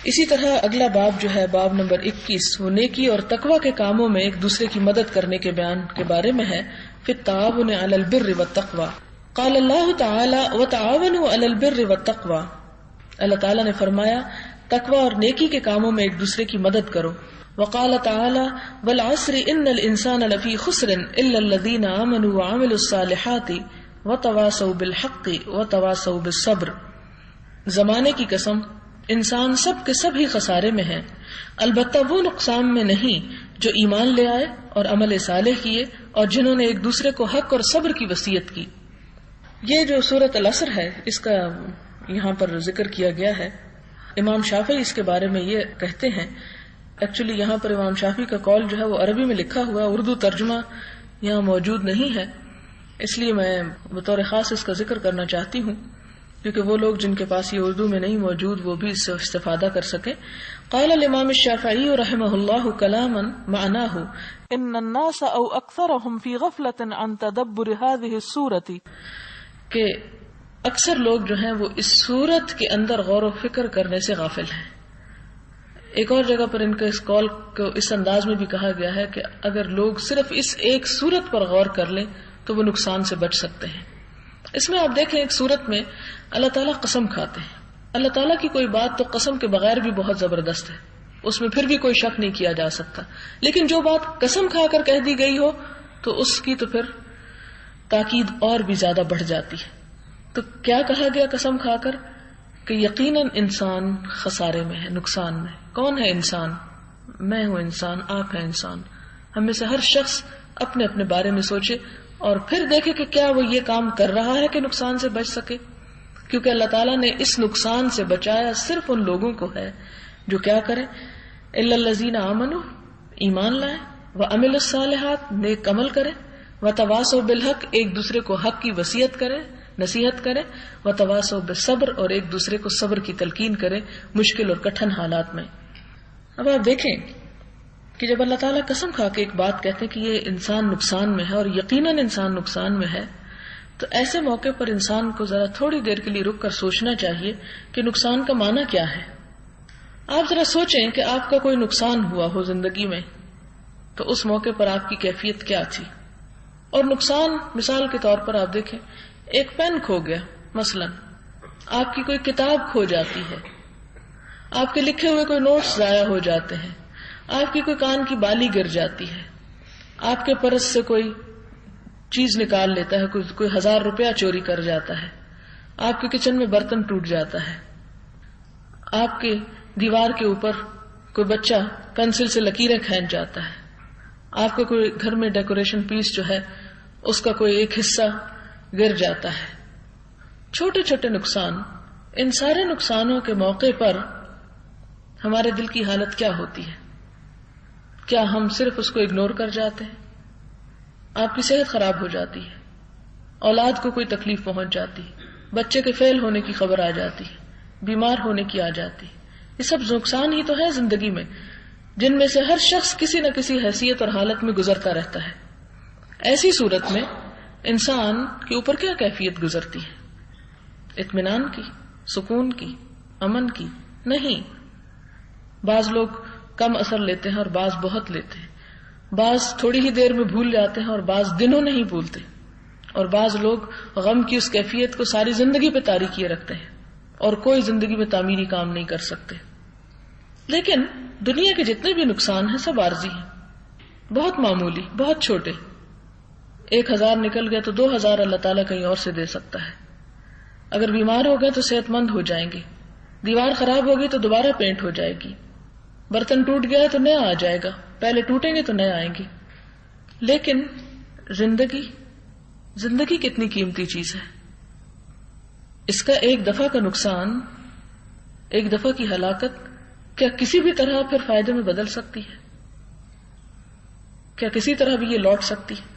اسی طرح اگلا باب جو ہے باب نمبر 21 وہ نیکی اور تقوی کے کاموں میں ایک دوسرے کی مدد کرنے کے بیان کے بارے میں ہے. فی التعاون علی البر والتقوی قال اللہ تعالی وتعاونوا علی البر والتقوی. اللہ تعالیٰ نے فرمایا تقوی اور نیکی کے کاموں میں ایک دوسرے کی مدد کرو. وقال تعالی والعصر ان الانسان لفی خسر الا الذین آمنوا وعملوا الصالحات وتواصوا بالحق وتواصوا بالصبر. زمانے کی قسم انسان سب کے سب ہی خسارے میں ہیں، البتہ وہ نقصان میں نہیں جو ایمان لے آئے اور عمل صالح کیے اور جنہوں نے ایک دوسرے کو حق اور صبر کی وصیت کی. یہ جو سورۃ العصر ہے اس کا یہاں پر ذکر کیا گیا ہے. امام شافعی اس کے بارے میں یہ کہتے ہیں، ایکچولی یہاں پر امام شافعی کا قول جو ہے وہ عربی میں لکھا ہوا، اردو ترجمہ یہاں موجود نہیں ہے، اس لیے میں بطور خاص اس کا ذکر کرنا چاہتی ہوں کیونکہ وہ لوگ جن کے پاس یہ اردو میں نہیں موجود وہ بھی اس سے استفادہ کر سکیں. قال الامام الشافعی رحمہ اللہ کلاما معناه ان الناس او اکثرهم في غفلة عن تدبر هذه السورة، کہ اکثر لوگ جو ہیں وہ اس سورت کے اندر غور و فکر کرنے سے غافل ہیں. ایک اور جگہ پر ان کا اس قول کو اس انداز میں بھی کہا گیا ہے کہ اگر لوگ صرف اس ایک سورت پر غور کر لیں تو وہ نقصان سے بچ سکتے ہیں. اس میں آپ دیکھیں ایک سورت میں اللہ تعالیٰ قسم کھاتے ہیں. اللہ تعالیٰ کی کوئی بات تو قسم کے بغیر بھی بہت زبردست ہے، اس میں پھر بھی کوئی شک نہیں کیا جا سکتا، لیکن جو بات قسم کھا کر کہہ دی گئی ہو تو اس کی تو پھر تاکید اور بھی زیادہ بڑھ جاتی ہے. تو کیا کہا گیا قسم کھا کر کہ یقیناً انسان خسارے میں ہے، نقصان میں. کون ہے انسان؟ میں ہوں انسان، آپ ہیں انسان. ہم میں سے ہر شخص اپنے اپنے بارے میں سوچے اور پھر دیکھے کہ کیا وہ یہ کام کر رہا ہے کہ نقصان سے بچ سکے، کیونکہ اللہ تعالیٰ نے اس نقصان سے بچایا صرف ان لوگوں کو ہے جو کیا کریں، الا الذین آمنوا، ایمان لائیں، وعملوا الصالحات، نیک عمل کریں، وتواصوا بالحق، ایک دوسرے کو حق کی وصیت کریں، نصیحت کریں، وتواصوا بالصبر، اور ایک دوسرے کو صبر کی تلقین کریں مشکل اور کٹھن حالات میں. اب آپ دیکھیں کہ جب اللہ تعالیٰ قسم کھا کے ایک بات کہتے ہیں کہ یہ انسان نقصان میں ہے اور یقیناً انسان نقصان میں ہے، تو ایسے موقع پر انسان کو ذرا تھوڑی دیر کے لیے رک کر سوچنا چاہیے کہ نقصان کا معنی کیا ہے. آپ ذرا سوچیں کہ آپ کا کوئی نقصان ہوا ہو زندگی میں تو اس موقع پر آپ کی کیفیت کیا تھی. اور نقصان مثال کے طور پر آپ دیکھیں، ایک پین کھو گیا، مثلا آپ کی کوئی کتاب کھو جاتی ہے، آپ کے لکھے ہوئے کوئی نوٹس ضائع ہو جاتے ہیں، آپ کی کوئی کان کی بالی گر جاتی ہے، آپ کے پرس سے کوئی چیز نکال لیتا ہے، کوئی 1000 روپیہ چوری کر جاتا ہے، آپ کے کچن میں برتن ٹوٹ جاتا ہے، آپ کے دیوار کے اوپر کوئی بچہ پینسل سے لکیریں کھینچ جاتا ہے، آپ کا کوئی گھر میں ڈیکوریشن پیس جو ہے اس کا کوئی ایک حصہ گر جاتا ہے. چھوٹے چھوٹے نقصان، ان سارے نقصانوں کے موقع پر ہمارے دل کی حالت کیا ہوتی ہے؟ کیا ہم صرف اس کو اگنور کر جاتے ہیں؟ آپ کی صحت خراب ہو جاتی ہے، اولاد کو کوئی تکلیف پہنچ جاتی ہے، بچے کے فیل ہونے کی خبر آ جاتی ہے، بیمار ہونے کی آ جاتی ہے. یہ سب نقصان ہی تو ہے زندگی میں، جن میں سے ہر شخص کسی نہ کسی حیثیت اور حالت میں گزرتا رہتا ہے. ایسی صورت میں انسان کے اوپر کیا کیفیت گزرتی ہے؟ اطمینان کی، سکون کی، امن کی؟ نہیں. بعض لوگ کم اثر لیتے ہیں اور بعض بہت لیتے ہیں، بعض تھوڑی ہی دیر میں بھول جاتے ہیں اور بعض دنوں نہیں بھولتے، اور بعض لوگ غم کی اس کیفیت کو ساری زندگی پہ طاری کیے رکھتے ہیں اور کوئی زندگی میں تعمیری کام نہیں کر سکتے. لیکن دنیا کے جتنے بھی نقصان ہیں سب عارضی ہیں، بہت معمولی، بہت چھوٹے. 1000 نکل گیا تو 2000 اللہ تعالیٰ کہیں اور سے دے سکتا ہے. اگر بیمار ہو گئے تو صحت مند ہو جائیں گے، دیوار خراب ہوگی تو دوبارہ پینٹ ہو جائے گی، برتن ٹوٹ گیا تو نیا آ جائے گا، پہلے ٹوٹیں گے تو نئے آئیں گے. لیکن زندگی کتنی قیمتی چیز ہے. اس کا ایک دفعہ کا نقصان، ایک دفعہ کی ہلاکت کیا کسی بھی طرح پھر فائدے میں بدل سکتی ہے؟ کیا کسی طرح بھی یہ لوٹ سکتی ہے؟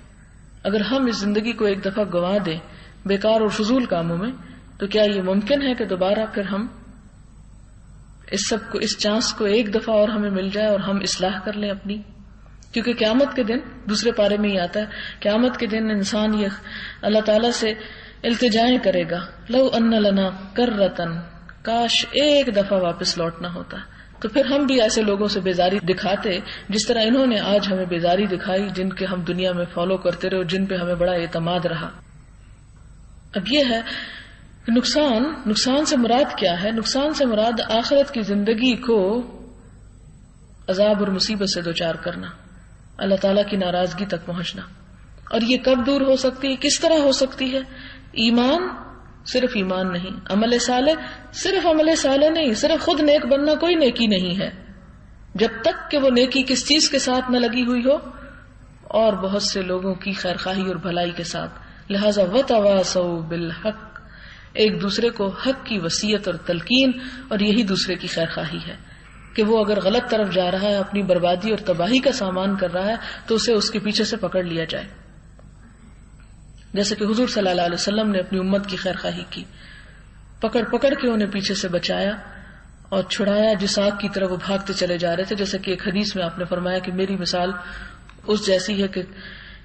اگر ہم اس زندگی کو ایک دفعہ گنوا دیں بیکار اور فضول کاموں میں، تو کیا یہ ممکن ہے کہ دوبارہ پھر ہم اس چانس کو ایک دفعہ اور ہمیں مل جائے اور ہم اصلاح کر لیں اپنی؟ کیونکہ قیامت کے دن دوسرے پارے میں ہی آتا ہے، قیامت کے دن انسان یہ اللہ تعالیٰ سے التجائیں کرے گا، لو ان لنا کرتن، کاش ایک دفعہ واپس لوٹنا ہوتا، تو پھر ہم بھی ایسے لوگوں سے بیزاری دکھاتے جس طرح انہوں نے آج ہمیں بیزاری دکھائی، جن کے ہم دنیا میں فالو کرتے رہے، جن پہ ہمیں بڑا اعتماد رہا۔ اب یہ ہے کہ نقصان سے مراد کیا ہے؟ نقصان سے مراد آخرت کی زندگی کو عذاب اور مصیبت سے دوچار کرنا، اللہ تعالیٰ کی ناراضگی تک پہنچنا۔ اور یہ کب دور ہو سکتی ہے، کس طرح ہو سکتی ہے؟ ایمان، صرف ایمان نہیں، عمل صالح، صرف عمل صالح نہیں، صرف خود نیک بننا کوئی نیکی نہیں ہے جب تک کہ وہ نیکی کس چیز کے ساتھ نہ لگی ہوئی ہو، اور بہت سے لوگوں کی خیرخواہی اور بھلائی کے ساتھ۔ لہذا وتواصوا بالحق، ایک دوسرے کو حق کی وصیت اور تلقین، اور یہی دوسرے کی خیرخواہی ہے کہ وہ اگر غلط طرف جا رہا ہے، اپنی بربادی اور تباہی کا سامان کر رہا ہے، تو اسے اس کے پیچھے سے پکڑ لیا جائے، جیسے کہ حضور صلی اللہ علیہ وسلم نے اپنی امت کی خیرخواہی کی، پکڑ پکڑ کے انہیں پیچھے سے بچایا اور چھڑایا جس آگ کی طرف وہ بھاگتے چلے جا رہے تھے۔ جیسے کہ ایک حدیث میں آپ نے فرمایا کہ میری مثال اس جیسی ہے کہ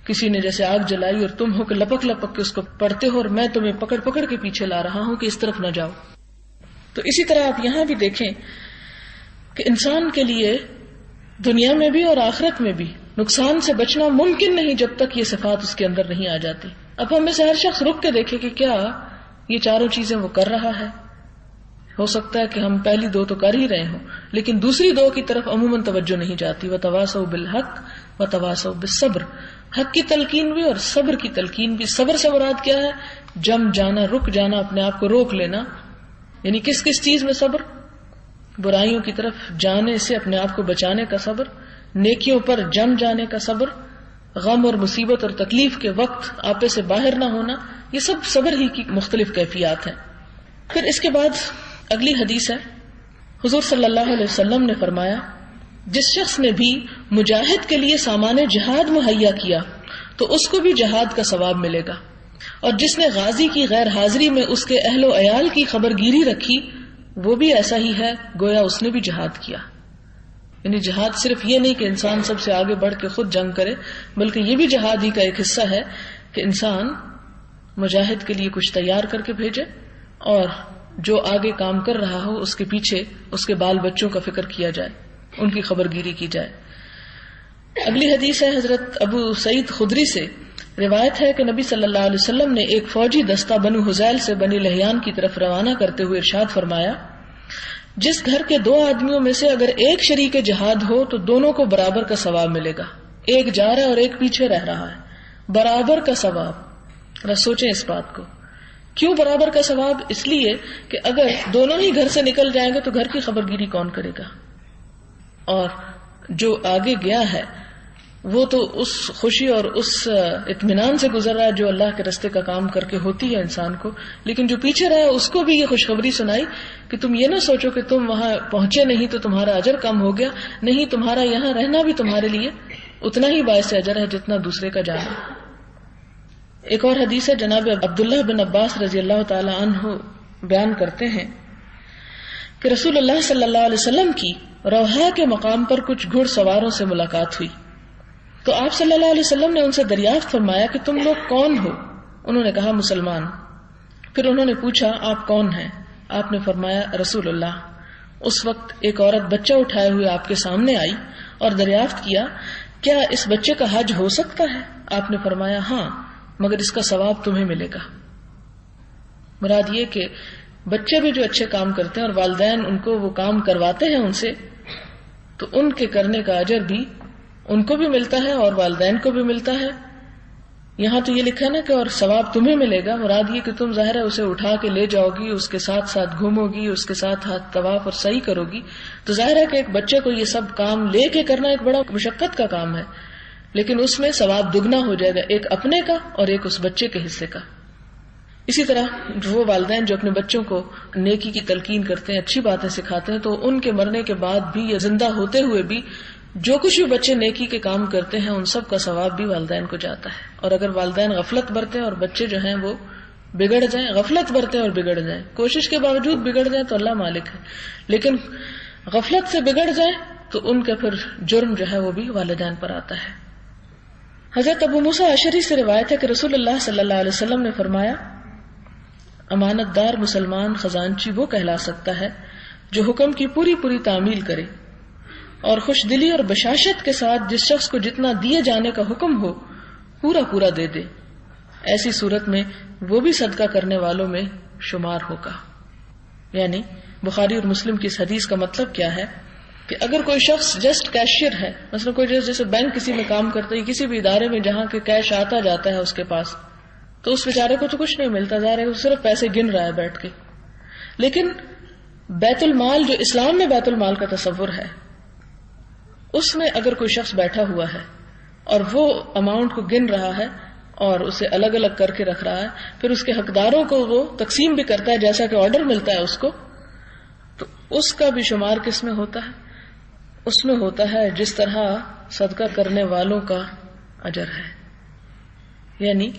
کسی نے جیسے آگ جلائی اور تم ہو کہ لپک لپک کے اس کو پڑھتے ہو، اور میں تمہیں پکڑ پکڑ کے پیچھے لا رہا ہوں کہ اس طرف نہ جاؤ۔ تو اسی طرح آپ یہاں بھی دیکھیں کہ انسان کے لیے دنیا میں بھی اور آخرت میں بھی نقصان سے بچنا ممکن نہیں جب تک یہ صفات اس کے اندر نہیں آ جاتی۔ اب ہم میں سے ہر شخص رک کے دیکھے کہ کیا یہ چاروں چیزیں وہ کر رہا ہے۔ ہو سکتا ہے کہ ہم پہلی دو تو کر ہی رہے ہوں، لیکن دوسری دو کی طرف عموماً توجہ نہیں جاتی۔ وتواصوا بالحق وتواصوا بالصبر، حق کی تلقین بھی اور صبر کی تلقین بھی۔ صبر سے مراد کیا ہے؟ جم جانا، رک جانا، اپنے آپ کو روک لینا۔ یعنی کس کس چیز میں صبر؟ برائیوں کی طرف جانے سے اپنے آپ کو بچانے کا صبر، نیکیوں پر جم جانے کا صبر، غم اور مصیبت اور تکلیف کے وقت آپے سے باہر نہ ہونا، یہ سب صبر ہی کی مختلف کیفیات ہیں۔ پھر اس کے بعد اگلی حدیث ہے، حضور صلی اللہ علیہ وسلم نے فرمایا، جس شخص نے بھی مجاہد کے لیے سامان جہاد مہیا کیا تو اس کو بھی جہاد کا ثواب ملے گا، اور جس نے غازی کی غیر حاضری میں اس کے اہل و عیال کی خبر گیری رکھی وہ بھی ایسا ہی ہے گویا اس نے بھی جہاد کیا۔ یعنی جہاد صرف یہ نہیں کہ انسان سب سے آگے بڑھ کے خود جنگ کرے، بلکہ یہ بھی جہاد ہی کا ایک حصہ ہے کہ انسان مجاہد کے لیے کچھ تیار کر کے بھیجے، اور جو آگے کام کر رہا ہو اس کے پیچھے اس کے بال بچوں کا فکر کیا جائے، ان کی خبر گیری کی جائے۔ اگلی حدیث ہے حضرت ابو سعید خدری سے روایت ہے کہ نبی صلی اللہ علیہ وسلم نے ایک فوجی دستہ بنو حذیل سے بنی لحیان کی طرف روانہ کرتے ہوئے ارشاد فرمایا، جس گھر کے دو آدمیوں میں سے اگر ایک شریک جہاد ہو تو دونوں کو برابر کا ثواب ملے گا، ایک جا رہا ہے اور ایک پیچھے رہ رہا ہے، برابر کا ثواب۔ ذرا سوچیں اس بات کو، کیوں برابر کا ثواب؟ اس لیے کہ اگر دونوں ہی گھر سے نکل جائیں گے تو گھر کی خبر گیری کون کرے گا؟ اور جو آگے گیا ہے وہ تو اس خوشی اور اس اطمینان سے گزر رہا ہے جو اللہ کے رستے کا کام کر کے ہوتی ہے انسان کو، لیکن جو پیچھے رہا اس کو بھی یہ خوشخبری سنائی کہ تم یہ نہ سوچو کہ تم وہاں پہنچے نہیں تو تمہارا اجر کم ہو گیا، نہیں، تمہارا یہاں رہنا بھی تمہارے لیے اتنا ہی باعث اجر ہے جتنا دوسرے کا جانا۔ ایک اور حدیث ہے، جناب عبداللہ بن عباس رضی اللہ تعالی عنہ بیان کرتے ہیں کہ رسول اللہ صلی اللہ علیہ وسلم کی روحا کے مقام پر کچھ گھڑ سواروں سے ملاقات ہوئی تو آپ صلی اللہ علیہ وسلم نے ان سے دریافت فرمایا کہ تم لوگ کون ہو؟ انہوں نے کہا مسلمان۔ پھر انہوں نے پوچھا آپ کون ہیں؟ آپ نے فرمایا رسول اللہ۔ اس وقت ایک عورت بچہ اٹھائے ہوئے آپ کے سامنے آئی اور دریافت کیا کیا اس بچے کا حج ہو سکتا ہے؟ آپ نے فرمایا ہاں، مگر اس کا ثواب تمہیں ملے گا۔ مراد یہ کہ بچے بھی جو اچھے کام کرتے ہیں اور والدین ان کو وہ کام کرواتے ہیں ان سے، تو ان کے کرنے کا اجر بھی ان کو بھی ملتا ہے اور والدین کو بھی ملتا ہے۔ یہاں تو یہ لکھا نا کہ اور ثواب تمہیں ملے گا، مراد یہ کہ تم ظاہر ہے اسے اٹھا کے لے جاؤ گی، اس کے ساتھ ساتھ گھومو گی، اس کے ساتھ ہاتھ طواف اور سعی کرو گی، تو ظاہر ہے کہ ایک بچے کو یہ سب کام لے کے کرنا ایک بڑا مشقت کا کام ہے، لیکن اس میں ثواب دگنا ہو جائے گا، ایک اپنے کا اور ایک اس بچے کے حصے کا۔ اسی طرح وہ والدین جو اپنے بچوں کو نیکی کی تلقین کرتے ہیں، اچھی باتیں سکھاتے ہیں، تو ان کے مرنے کے بعد بھی یا زندہ ہوتے ہوئے بھی جو کچھ بھی بچے نیکی کے کام کرتے ہیں ان سب کا ثواب بھی والدین کو جاتا ہے۔ اور اگر والدین غفلت برتیں اور بچے جو ہیں وہ بگڑ جائیں، غفلت برتیں اور بگڑ جائیں، کوشش کے باوجود بگڑ جائیں تو اللہ مالک ہے، لیکن غفلت سے بگڑ جائیں تو ان کا پھر جرم جو ہے وہ بھی والدین پر آتا ہے۔ حضرت ابو موسیٰ اشعری سے روایت ہے کہ رسول اللہ صلی اللہ علیہ وسلم نے فرمایا، امانت دار مسلمان خزانچی وہ کہلا سکتا ہے جو حکم کی پوری پوری تعمیل کرے اور خوش دلی اور بشاشت کے ساتھ جس شخص کو جتنا دیے جانے کا حکم ہو پورا پورا دے دے، ایسی صورت میں وہ بھی صدقہ کرنے والوں میں شمار ہوگا۔ یعنی بخاری اور مسلم کی اس حدیث کا مطلب کیا ہے کہ اگر کوئی شخص جسٹ کیشیئر ہے، مثلا کوئی جیسے بینک کسی میں کام کرتا ہے، کسی بھی ادارے میں جہاں کے کیش آتا جاتا ہے اس کے پاس، تو اس بیچارے کو تو کچھ نہیں ملتا، ظاہر ہے وہ صرف پیسے گن رہا ہے بیٹھ کے۔ لیکن بیت المال جو اسلام میں بیت المال کا تصور ہے، اس میں اگر کوئی شخص بیٹھا ہوا ہے اور وہ اماؤنٹ کو گن رہا ہے اور اسے الگ الگ کر کے رکھ رہا ہے، پھر اس کے حقداروں کو وہ تقسیم بھی کرتا ہے جیسا کہ آرڈر ملتا ہے اس کو، تو اس کا بھی شمار کس میں ہوتا ہے؟ اس میں ہوتا ہے جس طرح صدقہ کرنے والوں کا اجر ہے۔ یعنی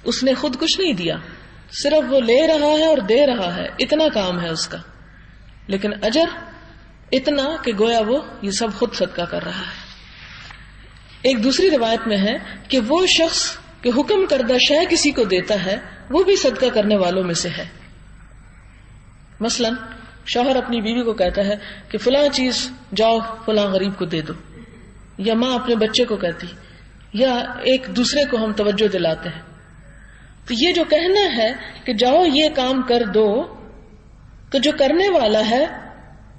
اس نے خود کچھ نہیں دیا، صرف وہ لے رہا ہے اور دے رہا ہے، اتنا کام ہے اس کا، لیکن اجر اتنا کہ گویا وہ یہ سب خود صدقہ کر رہا ہے۔ ایک دوسری روایت میں ہے کہ وہ شخص کہ حکم کردہ شے کسی کو دیتا ہے وہ بھی صدقہ کرنے والوں میں سے ہے۔ مثلا شوہر اپنی بیوی کو کہتا ہے کہ فلاں چیز جاؤ فلاں غریب کو دے دو، یا ماں اپنے بچے کو کہتی، یا ایک دوسرے کو ہم توجہ دلاتے ہیں، تو یہ جو کہنا ہے کہ جاؤ یہ کام کر دو، تو جو کرنے والا ہے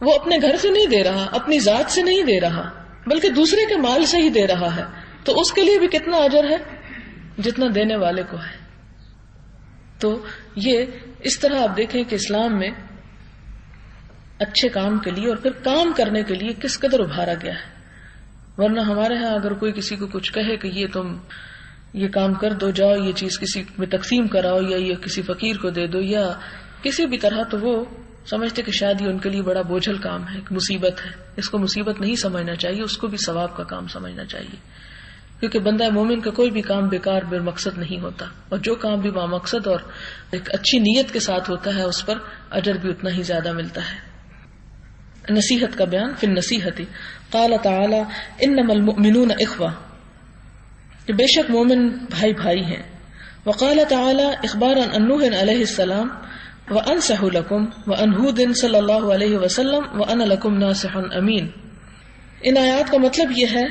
وہ اپنے گھر سے نہیں دے رہا، اپنی ذات سے نہیں دے رہا، بلکہ دوسرے کے مال سے ہی دے رہا ہے، تو اس کے لیے بھی کتنا اجر ہے جتنا دینے والے کو ہے۔ تو یہ اس طرح آپ دیکھیں کہ اسلام میں اچھے کام کے لیے اور پھر کام کرنے کے لیے کس قدر ابھارا گیا ہے۔ ورنہ ہمارے ہاں اگر کوئی کسی کو کچھ کہے کہ یہ تم یہ کام کر دو، جاؤ یہ چیز کسی میں تقسیم کراؤ، یا یہ کسی فقیر کو دے دو، یا کسی بھی طرح، تو وہ سمجھتے کہ شاید یہ ان کے لیے بڑا بوجھل کام ہے، ایک مصیبت ہے۔ اس کو مصیبت نہیں سمجھنا چاہیے، اس کو بھی ثواب کا کام سمجھنا چاہیے، کیونکہ بندہ مومن کا کوئی بھی کام بیکار بے مقصد نہیں ہوتا، اور جو کام بھی بامقصد اور ایک اچھی نیت کے ساتھ ہوتا ہے اس پر اجر بھی اتنا ہی زیادہ ملتا ہے۔ نصیحت کا بیان فی النصیحت، قال تعالی انما المؤمنون اخوہ، کہ بے شک مومن بھائی بھائی ہیں۔ وقال تعالی اخبارا عن نوح علیہ السلام وانصح لکم وعن ہود صلی اللہ علیہ وسلم وانا لکم ناصح امین۔ ان آیات کا مطلب یہ ہے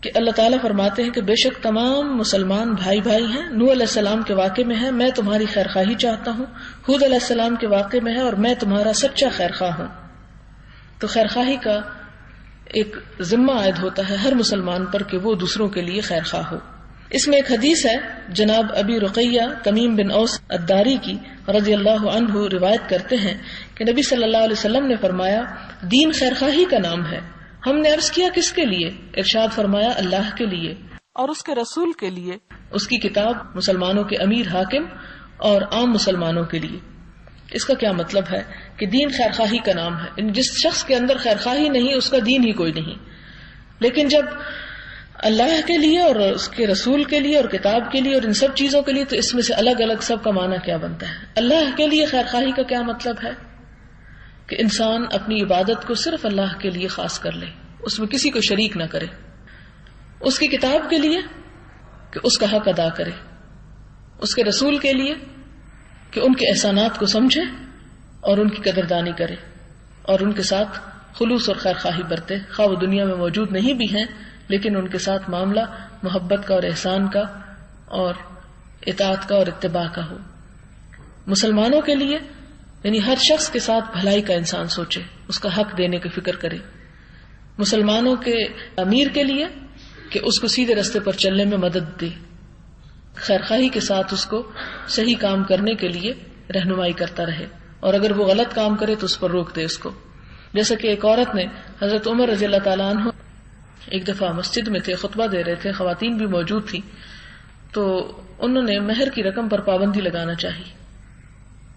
کہ اللہ تعالیٰ فرماتے ہیں کہ بے شک تمام مسلمان بھائی بھائی ہیں۔ نوح علیہ السلام کے واقعے میں ہے میں تمہاری خیر خواہی چاہتا ہوں، ہود علیہ السلام کے واقعے میں ہے اور میں تمہارا سچا خیر خواہ ہوں۔ تو خیر خواہی کا ایک ذمہ عائد ہوتا ہے ہر مسلمان پر کہ وہ دوسروں کے لیے خیر خواہ ہو۔ اس میں ایک حدیث ہے جناب ابی رقیہ تمیم بن اوس الداری کی رضی اللہ عنہ روایت کرتے ہیں کہ نبی صلی اللہ علیہ وسلم نے فرمایا دین خیر خواہی کا نام ہے۔ ہم نے عرض کیا کس کے لیے؟ ارشاد فرمایا اللہ کے لیے اور اس کے رسول کے لیے، اس کی کتاب، مسلمانوں کے امیر حاکم اور عام مسلمانوں کے لیے۔ اس کا کیا مطلب ہے کہ دین خیر خواہی کا نام ہے، جس شخص کے اندر خیر خواہی نہیں اس کا دین ہی کوئی نہیں۔ لیکن جب اللہ کے لیے اور اس کے رسول کے لیے اور کتاب کے لیے اور ان سب چیزوں کے لیے، تو اس میں سے الگ الگ سب کا معنی کیا بنتا ہے۔ اللہ کے لیے خیر خواہی کا کیا مطلب ہے کہ انسان اپنی عبادت کو صرف اللہ کے لیے خاص کر لے، اس میں کسی کو شریک نہ کرے۔ اس کی کتاب کے لیے کہ اس کا حق ادا کرے، اس کے رسول کے لیے کہ ان کے احسانات کو سمجھے اور ان کی قدردانی کرے اور ان کے ساتھ خلوص اور خیر خواہی برتے، خواہ وہ دنیا میں موجود نہیں بھی ہیں لیکن ان کے ساتھ معاملہ محبت کا اور احسان کا اور اطاعت کا اور اتباع کا ہو۔ مسلمانوں کے لیے یعنی ہر شخص کے ساتھ بھلائی کا انسان سوچے، اس کا حق دینے کی فکر کرے۔ مسلمانوں کے امیر کے لیے کہ اس کو سیدھے رستے پر چلنے میں مدد دے، خیر خواہی کے ساتھ اس کو صحیح کام کرنے کے لیے رہنمائی کرتا رہے، اور اگر وہ غلط کام کرے تو اس پر روک دے اس کو۔ جیسا کہ ایک عورت نے حضرت عمر رضی اللہ تعالیٰ عنہ ایک دفعہ مسجد میں تھے، خطبہ دے رہے تھے، خواتین بھی موجود تھیں، تو انہوں نے مہر کی رقم پر پابندی لگانا چاہی۔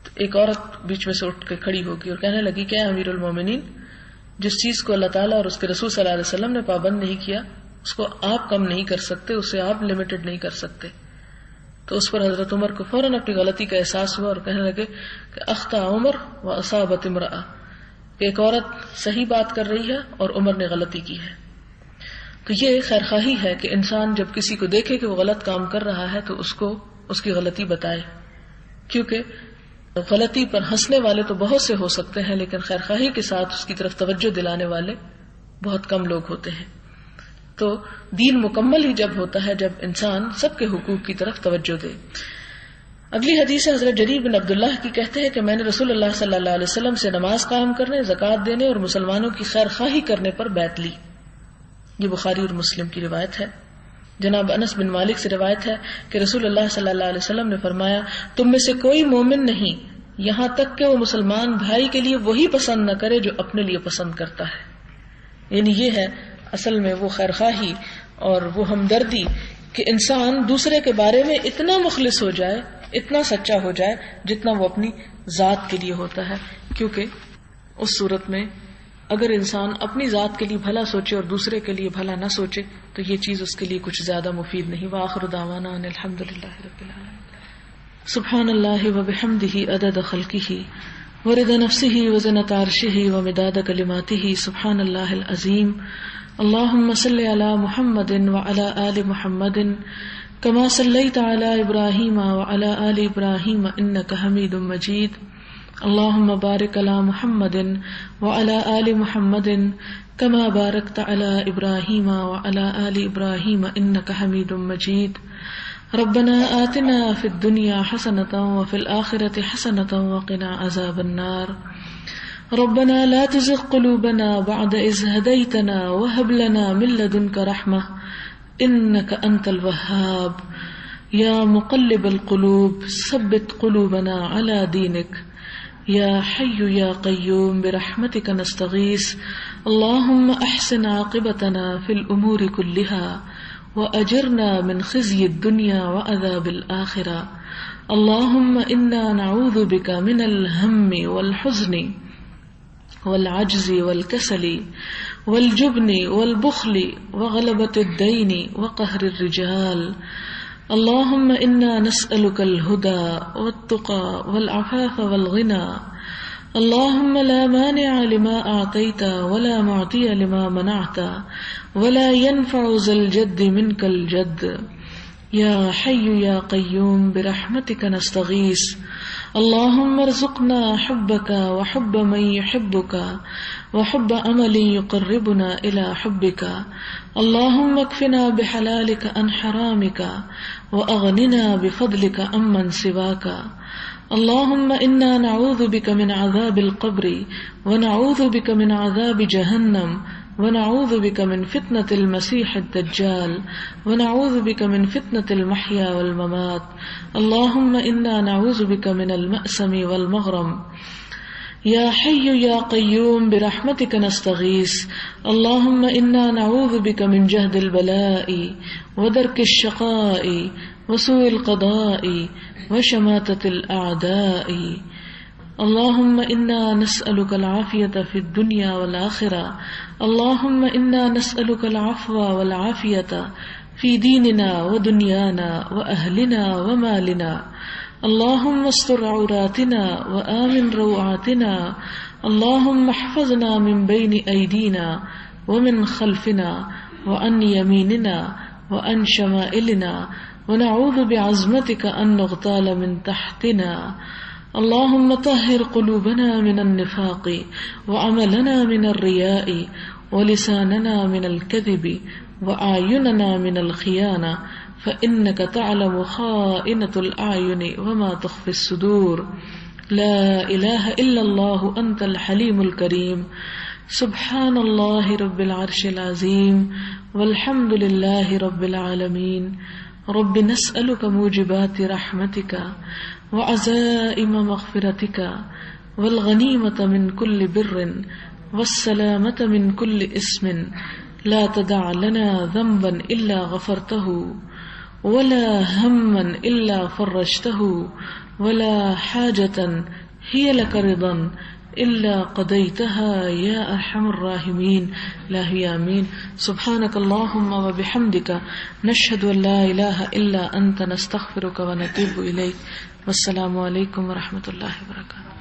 تو ایک عورت بیچ میں سے اٹھ کے کھڑی ہوگی اور کہنے لگی کہ امیر المومنین، جس چیز کو اللہ تعالیٰ اور اس کے رسول صلی اللہ علیہ وسلم نے پابند نہیں کیا اس کو آپ کم نہیں کر سکتے، اسے آپ لمیٹڈ نہیں کر سکتے۔ تو اس پر حضرت عمر کو فوراً اپنی غلطی کا احساس ہوا اور کہنے لگے کہ اخطا عمر و اصابت امرأہ، کہ ایک عورت صحیح بات کر رہی ہے اور عمر نے غلطی کی ہے۔ تو یہ خیر خواہی ہے کہ انسان جب کسی کو دیکھے کہ وہ غلط کام کر رہا ہے تو اس کو اس کی غلطی بتائے، کیونکہ غلطی پر ہنسنے والے تو بہت سے ہو سکتے ہیں، لیکن خیرخواہی کے ساتھ اس کی طرف توجہ دلانے والے بہت کم لوگ ہوتے ہیں. تو دین مکمل ہی جب ہوتا ہے جب انسان سب کے حقوق کی طرف توجہ دے. اگلی حدیث ہے حضرت جریر بن عبداللہ کی، کہتے ہیں کہ میں نے رسول اللہ صلی اللہ علیہ وسلم سے نماز قائم کرنے، زکوٰۃ دینے اور مسلمانوں کی خیر خواہی کرنے پر بیعت لی. یہ بخاری اور مسلم کی روایت ہے. جناب انس بن مالک سے روایت ہے کہ رسول اللہ صلی اللہ علیہ وسلم نے فرمایا، تم میں سے کوئی مومن نہیں یہاں تک کہ وہ مسلمان بھائی کے لیے وہی پسند نہ کرے جو اپنے لیے پسند کرتا ہے. یعنی یہ ہے اصل میں وہ خیرخواہی اور وہ ہمدردی کہ انسان دوسرے کے بارے میں اتنا مخلص ہو جائے، اتنا سچا ہو جائے جتنا وہ اپنی ذات کے لیے ہوتا ہے. کیونکہ اس صورت میں اگر انسان اپنی ذات کے لیے بھلا سوچے اور دوسرے کے لیے بھلا نہ سوچے تو یہ چیز اس کے لیے کچھ زیادہ مفید نہیں. وآخر دعوانا ان الحمد للہ رب العالمین. سبحان اللہ وبحمدہ عدد خلقہ ورضا نفسہ وزنۃ عرشہ ومداد کلماتہ. سبحان اللہ العظیم. اللہم صل علی محمد وعلی آل محمد كما صليت على إبراهيم وعلى آل إبراهيم إنك حميد مجيد. اللهم بارك على محمد وعلى آل محمد كما باركت على إبراهيم وعلى آل إبراهيم إنك حميد مجيد. ربنا آتنا في الدنيا حسنة وفي الآخرة حسنة وقنا عذاب النار. ربنا لا تزغ قلوبنا بعد إذ هديتنا وهب لنا من لدنك رحمة إنك أنت الوهاب. يا مقلب القلوب ثبت قلوبنا على دينك. يا حي يا قيوم برحمتك نستغيث. اللهم أحسن عاقبتنا في الأمور كلها وأجرنا من خزي الدنيا وعذاب الآخرة. اللهم إنا نعوذ بك من الهم والحزن والعجز والكسل والجبن والبخل وغلبة الدين وقهر الرجال. اللهم إنا نسألك الهدى والتقى والعفاف والغنى. اللهم لا مانع لما أعطيت ولا معطي لما منعت ولا ينفع ذا الجد منك الجد. يا حي يا قيوم برحمتك نستغيث. اللهم ارزقنا حبك وحب من يحبك وحب عمل يقربنا إلى حبك. اللهم اكفنا بحلالك عن حرامك وأغننا بفضلك عمن سواك. اللهم إنا نعوذ بك من عذاب القبر ونعوذ بك من عذاب جهنم ونعوذ بك من فتنة المسيح الدجال ونعوذ بك من فتنة المحيا والممات. اللهم إنا نعوذ بك من المأسم والمغرم. يا حي يا قيوم برحمتك نستغيث. اللهم إنا نعوذ بك من جهد البلاء ودرك الشقاء وسوء القضاء وشماتة الأعداء. اللهم إنا نسألك العافية في الدنيا والآخرة. اللهم إنا نسألك العفو والعافية في ديننا ودنيانا وأهلنا ومالنا. اللهم استر عوراتنا وآمن روعاتنا. اللهم احفظنا من بين أيدينا ومن خلفنا وعن يميننا وعن شمائلنا ونعوذ بعظمتك أن نغتال من تحتنا. اللهم طهر قلوبنا من النفاق وعملنا من الرياء ولساننا من الكذب وأعيننا من الخيانة فإنك تعلم خائنة الأعين وما تخفي الصدور. لا إله إلا الله أنت الحليم الكريم. سبحان الله رب العرش العظيم والحمد لله رب العالمين. رب نسألك موجبات رحمتك وعزائم مغفرتك والغنيمة من كل بر والسلامة من كل اسم. لا تدع لنا ذنبا إلا غفرته ولا هما إلا فرجته ولا حاجة هي لك رضا إلا قضيتها يا أرحم الراحمين. لا هي آمين. سبحانك اللهم وبحمدك نشهد أن لا إله إلا أنت نستغفرك ونتوب إليك. والسلام عليكم ورحمة الله وبركاته.